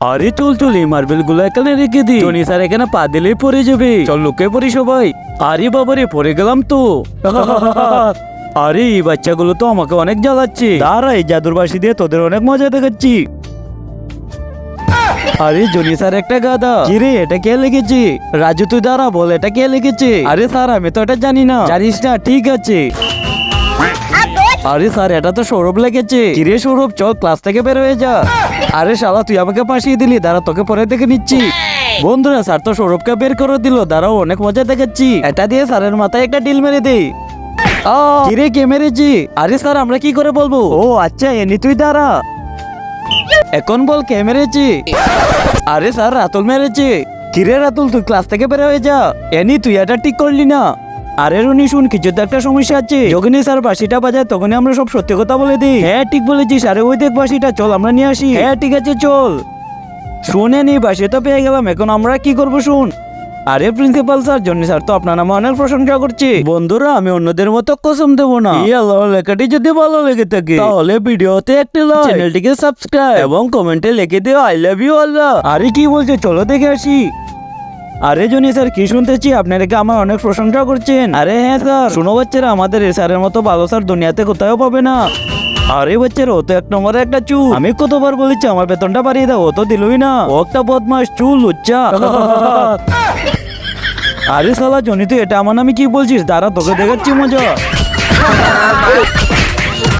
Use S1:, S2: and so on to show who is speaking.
S1: আরে চল চল এই মার্বেল গুলো এখানে রেখে দি, জনি স্যার এখানে পা দিলেই পড়ে যাবে। চল লুকে পড়ি সবাই। আরে বাবারে পড়ে গেলাম তো। আরে এই বাচ্চাগুলো তো আমাকে অনেক জ্বালাচ্ছে। দাঁড়া এই জাদুর বাঁশি দিয়ে তোদের অনেক মজা দেখাচ্ছি। আরে জনি স্যার একটা গাদা। কিরে এটা কে লিখেছে? রাজু তুই দাঁড়া বল এটা কে লিখেছে? আরে স্যার আমি তো এটা জানি না। জানিস না? ঠিক আছে। আরে স্যার এটা তো সৌরভ লিখেছে। কিরে সৌরভ চল ক্লাস থেকে বের হয়ে যা। আরে শালা তুই আমাকে ফাঁসিয়ে দিলি, দাঁড়া তোকে পরে দেখে নিচ্ছি। বন্ধুরা স্যার তো সৌরভকে বের করে দিল, দাঁড়াও অনেক মজা দেখাচ্ছি। এটা দিয়ে স্যারের মাথায় একটা ডিল মেরে দে। কিরে কে মেরেছি? আরে স্যার আমরা কি করে বলবো? ও আচ্ছা এনি তুই দাঁড়া। এখন বল কে মেরেছি? আরে স্যার রাতুল মেরেছে। কিরে রাতুল তুই ক্লাস থেকে বের হয়ে যা। এনি তুই এটা ঠিক করলি না। আরে রুনি শুন কিছু তো একটা সমস্যা আছে। যখনই স্যার বাঁশিটা বাজায় তখনই আমরা সব সত্যি কথা বলে দিই। হ্যাঁ ঠিক বলেছিস। আরে ওই দেখ বাঁশিটা, চল আমরা নিয়ে আসি। হ্যাঁ ঠিক আছে চল। শুনে নি বাঁশি তো পেয়ে গেলাম, এখন আমরা কি করবো শুন। আরে প্রিন্সিপাল স্যার জনি স্যার তো আপনার নামে অনেক প্রশংসা করছে। বন্ধুরা আমি অন্যদের মতো কসম দেবো না। এই আল্লাহ লেখাটি যদি ভালো লেগে থাকে তাহলে ভিডিওতে একটি লাইক, চ্যানেলটিকে সাবস্ক্রাইব এবং কমেন্টে লিখে দিও আই লাভ ইউ আল্লাহ। আরে কি বলছে চলো দেখে আসি। আরে জনি স্যার কি শুনতেছি আপনারা কি আমার অনেক প্রশংসা করছেন? আরে হ্যাঁ স্যার। শোনো বাচ্চারা আমাদের এই স্যারের মতো ভালো স্যার দুনিয়াতে কোথাও পাবে না। আরে বাচ্চারা ও তো এক নম্বরে একটা চুল। আমি কতবার বলেছি আমার বেতনটা বাড়িয়ে দাও, ও তো দিলই না। ও একটা বদমাস চুল লুচ্চা। আরে শালা জনি তুই এটা আমার নামে কি বলছিস? দাঁড়া তোকে দেখাচ্ছি মজা।